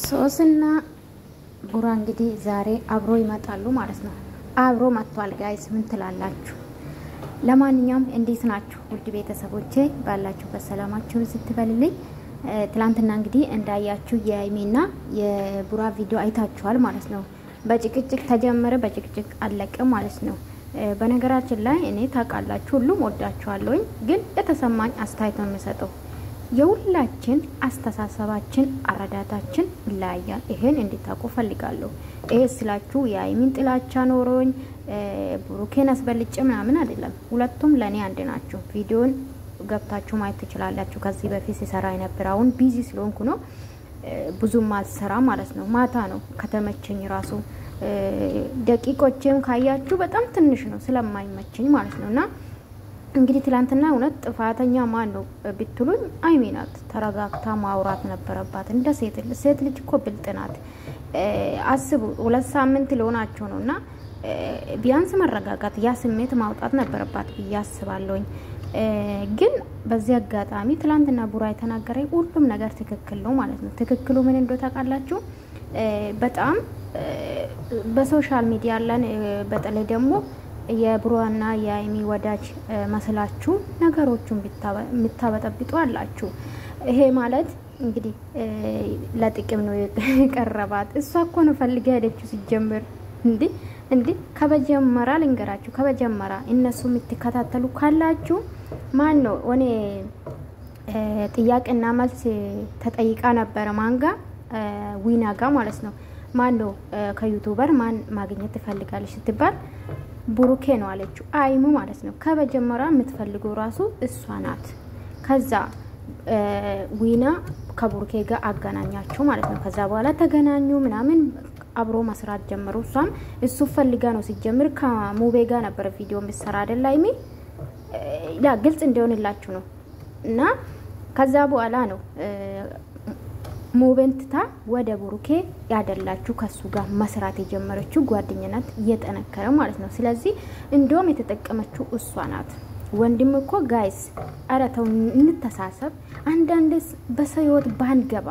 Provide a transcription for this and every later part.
ሶስና ቡራ እንግዲህ ዛሬ አብሮ ይመጣሉ ማለት ነው። አብሮ መጥቷል ጋይስ ምን ትላላችሁ? ለማንኛውም እንዴት ናችሁ ውድ ቤተሰቦቼ? ባላችሁ በሰላማችሁ ስትበልልኝ ትላንትና እንግዲህ እንዳያችሁ የአይሚና የቡራ ቪዲዮ አይታችኋል ማለት ነው። በጭቅጭቅ ተጀመረ፣ በጭቅጭቅ አለቀ ማለት ነው። በነገራችን ላይ እኔ ታውቃላችሁ ሁሉም ወዳችኋለሁኝ፣ ግን የተሰማኝ አስተያየት ነው የምሰጠው። የሁላችን አስተሳሰባችን አረዳታችን ይለያያል። ይሄን እንድታውቁ ፈልጋለሁ። ይሄ ስላችሁ የአይሚን ጥላቻ ኖሮኝ ብሩኬን አስበልጬ ምናምን አይደለም። ሁለቱም ለኔ አንድ ናቸው። ቪዲዮን ገብታችሁ ማየት ትችላላችሁ። ከዚህ በፊት ሲሰራ የነበረውን ቢዚ ስለሆንኩ ነው ብዙም ማልሰራ ማለት ነው። ማታ ነው ከተመቸኝ ራሱ ደቂቆቼም ካያችሁ በጣም ትንሽ ነው ስለማይመቸኝ ማለት ነውና እንግዲህ ትላንትና እውነት ጥፋተኛ ማን ነው ብትሉኝ አይሚ ናት። ተረጋግታ ማውራት ነበረባት። እንደ ሴት ልጅ እኮ ብልጥ ናት። አስቡ 2 ሳምንት ሊሆናቸው ነውና ቢያንስ መረጋጋት ያ ስሜት ማውጣት ነበረባት ብዬ አስባለሁኝ። ግን በዚህ አጋጣሚ ትላንትና ቡራ የተናገረኝ ሁሉም ነገር ትክክል ነው ማለት ነው። ትክክሉ ምን እንደሆነ ታውቃላችሁ? በጣም በሶሻል ሚዲያ ላይ በተለይ ደግሞ የብሩዋና የአይሚ ወዳጅ መስላችሁ ነገሮቹን የምታበጠብጡ አላችሁ። ይሄ ማለት እንግዲህ ለጥቅም ነው የቀረባት። እሷ እኮ ነው ፈልጋ ሄደችው ሲጀምር። እንዴ ከበጀመራ ልንገራችሁ፣ ከበጀመራ እነሱ የምትከታተሉ ካላችሁ ማን ነው እኔ ጥያቄና መልስ ተጠይቃ ነበር ማንጋ ዊናጋ ማለት ነው። ማን ነው ከዩቲዩበር ማን ማግኘት ትፈልጋለች ስትባል ብሩኬ ነው አለችው። አይሙ ማለት ነው። ከበጀመራ የምትፈልገው ራሱ እሷ ናት። ከዛ ዊና ከብሩኬ ጋር አገናኛቸው ማለት ነው። ከዛ በኋላ ተገናኙ ምናምን አብሮ መስራት ጀመሩ። እሱ ፈልጋ ነው ሲጀምር ከሙቤ ጋር ነበር ቪዲዮ መስራ አይደል አይሚ ያ ግልጽ እንደሆነላችሁ ነው። እና ከዛ በኋላ ነው ሙቤንትታ ወደ ብሩኬ ያደላችሁ ከሱ ጋር መስራት የጀመረችው ጓደኛነት እየጠነከረ ማለት ነው። ስለዚህ እንደውም የተጠቀመችው እሷ ናት። ወንድም እኮ ጋይስ አረተው እንተሳሰብ። አንዳንድስ በሰይወት ባንገባ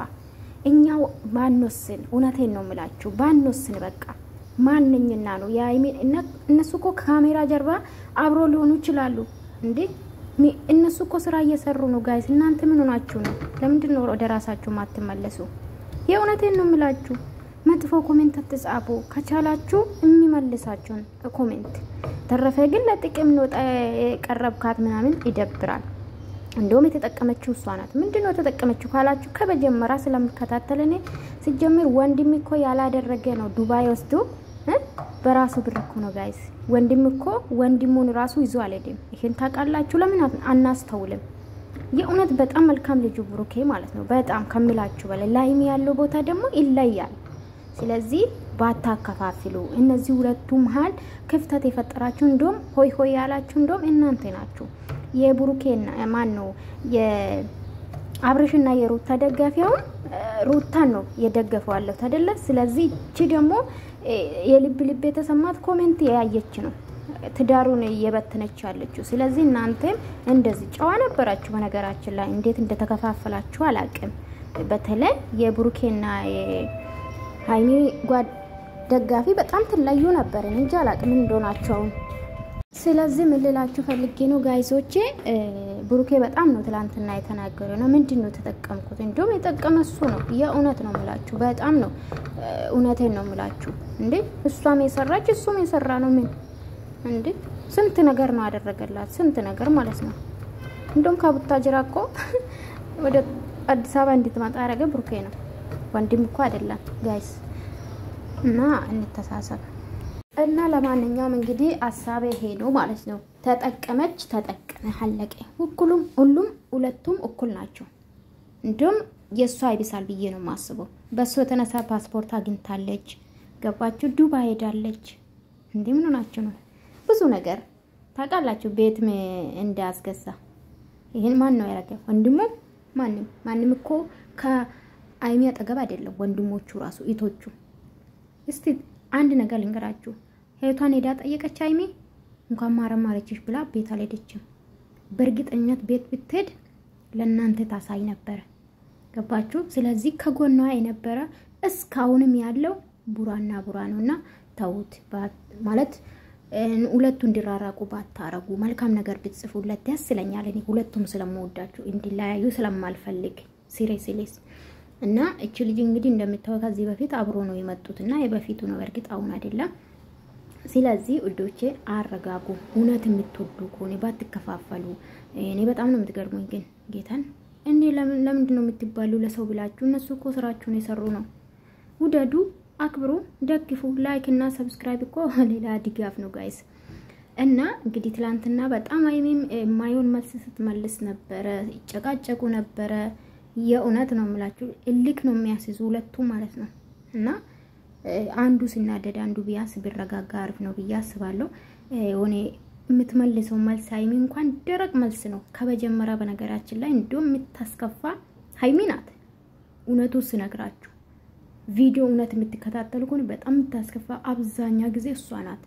እኛው ባንወስን፣ እውነቴን ነው የምላችሁ ባንወስን በቃ ማንኛና ነው ያይሚ እነሱ እኮ ካሜራ ጀርባ አብሮ ሊሆኑ ይችላሉ እንዴ? እነሱ እኮ ስራ እየሰሩ ነው ጋይስ። እናንተ ምን ሆናችሁ ነው? ለምንድን ነው ወደ ራሳችሁ ማትመለሱ? የእውነቴን ነው የምላችሁ። መጥፎ ኮሜንት አትጻፉ። ከቻላችሁ የሚመልሳችሁን ኮሜንት ተረፈ ግን ለጥቅም ነው ቀረብካት ምናምን ይደብራል። እንደውም የተጠቀመችው እሷ ናት። ምንድነው የተጠቀመችው ካላችሁ ከበጀመራ ስለምከታተል እኔ ሲጀምር ወንድም እኮ ያላደረገ ነው ዱባይ ወስዶ በራሱ ብር እኮ ነው ጋይስ። ወንድም እኮ ወንድሙን ራሱ ይዞ አልሄድም። ይሄን ታውቃላችሁ? ለምን አናስተውልም? የእውነት በጣም መልካም ልጅ ብሩኬ ማለት ነው። በጣም ከምላችሁ በላይ ላይሚ ያለው ቦታ ደግሞ ይለያል። ስለዚህ ባታከፋፍሉ። እነዚህ ሁለቱ መሃል ክፍተት የፈጠራችሁ እንደውም ሆይ ሆይ ያላችሁ እንደውም እናንተ ናችሁ። የብሩኬና ማን ነው የአብርሽና የሩታ ደጋፊው ሩታን ነው የደገፈው አለው አይደለ? ስለዚህ እቺ ደግሞ የልብ የተሰማት ኮሜንት ያያየች ነው ትዳሩን እየበተነች ያለችው። ስለዚህ እናንተም እንደዚህ ጨዋ ነበራችሁ። በነገራችን ላይ እንዴት እንደተከፋፈላችሁ አላቅም። በተለይ የብሩኬና ሃይሚ ደጋፊ በጣም ትለዩ ነበር እንጂ አላቅም እንደሆናቸው። ስለዚህ ምን ልላችሁ ፈልጌ ነው ጋይሶቼ፣ ብሩኬ በጣም ነው ትላንትና የተናገረው ነው። ምንድነው ተጠቀምኩት? እንደውም የጠቀመሱ ነው። የእውነት ነው የምላችሁ፣ በጣም ነው እውነቴን ነው የምላችሁ። እንዴ እሷም የሰራች እሱም የሰራ ነው። ምን እንዴ ስንት ነገር ነው ያደረገላት፣ ስንት ነገር ማለት ነው። እንደውም ከቡታጅራ እኮ ወደ አዲስ አበባ እንድትመጣ ያደረገ ብሩኬ ነው። ወንድም እኮ አይደለም ጋይስ። እና እንተሳሰብ። እና ለማንኛውም እንግዲህ አሳቤ ሄዶ ማለት ነው። ተጠቀመች ተጠቀመ አለቀ። ሁለቱም እኩል ናቸው። እንደውም የሷ ይብሳል ብዬ ነው ማስበው። በሱ የተነሳ ፓስፖርት አግኝታለች። ገባችሁ? ዱባይ ሄዳለች። እንዴ ምን ሆናችሁ ነው? ብዙ ነገር ታውቃላችሁ። ቤት እንዳያስገዛ ይሄን ማን ነው ያረገው? ወንድሙ ማንም እኮ ከአይሚ አጠገብ አይደለም። ወንድሞቹ ራሱ ኢቶቹ። እስቲ አንድ ነገር ልንገራችሁ። ሄቷን ሄዳ ጠየቀች አይሚ እንኳን ማረማረችሽ ብላ ቤት አልሄደችም። በእርግጠኝነት ቤት ብትሄድ ለእናንተ ታሳይ ነበር። ገባችሁ? ስለዚህ ከጎኗ የነበረ እስካሁንም ያለው ቡራና ቡራ ነውና ተውት ማለት ሁለቱ እንዲራራቁ ባታረጉ መልካም ነገር ብትጽፉለት ያስለኛል። እኔ ሁለቱም ስለምወዳቸው እንዲለያዩ ስለማልፈልግ ሲሪየስሊ እና እቺ ልጅ እንግዲህ እንደምታወቃ ከዚህ በፊት አብሮ ነው የመጡትና የበፊቱ ነው በርግጥ አሁን አይደለም። ስለዚህ ውዶቼ አረጋጉ። እውነት የምትወዱ ከሆነ ባትከፋፈሉ። እኔ በጣም ነው የምትገርሙኝ ግን ጌታን እኔ ለምንድን ነው የምትባሉ ለሰው ብላችሁ? እነሱ እኮ ስራቸውን የሰሩ ነው። ውደዱ፣ አክብሩ፣ ደግፉ። ላይክ እና ሰብስክራይብ እኮ ሌላ ድጋፍ ነው ጋይስ። እና እንግዲህ ትላንትና በጣም አይሚም ማይሆን መልስ ስትመልስ ነበረ፣ ይጨቃጨቁ ነበረ። የእውነት ነው የምላችሁ እልክ ነው የሚያስይዙ ሁለቱ ማለት ነው። እና አንዱ ሲናደድ አንዱ ቢያስ ቢረጋጋ አሪፍ ነው ብዬ አስባለሁ። ሆኔ የምትመልሰው መልስ ሃይሚ እንኳን ደረቅ መልስ ነው ከመጀመሪያ። በነገራችን ላይ እንደውም የምታስከፋ ሃይሚ ናት። እውነቱ ስነግራችሁ ቪዲዮ እውነት የምትከታተሉ ከሆነ በጣም የምታስከፋ አብዛኛው ጊዜ እሷ ናት።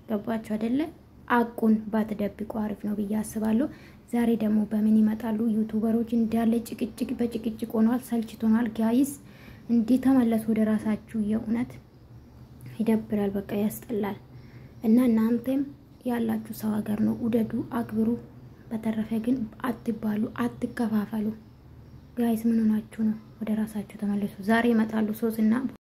ገባችሁ አይደለ? አቁን ባትደብቁ አሪፍ ነው ብዬ አስባለሁ። ዛሬ ደግሞ በምን ይመጣሉ ዩቲዩበሮች? እንዳለ ጭቅጭቅ በጭቅጭቅ ሆኗል፣ ሰልችቶናል ጋይስ። እንዴት ተመለሱ ወደ ራሳችሁ። የእውነት ይደብራል፣ በቃ ያስጠላል። እና እናንተም ያላችሁ ሰው ሀገር ነው፣ ውደዱ፣ አክብሩ። በተረፈ ግን አትባሉ፣ አትከፋፈሉ ጋይስ። ምን ሆናችሁ ነው? ወደ ራሳችሁ ተመለሱ። ዛሬ ይመጣሉ ሶስና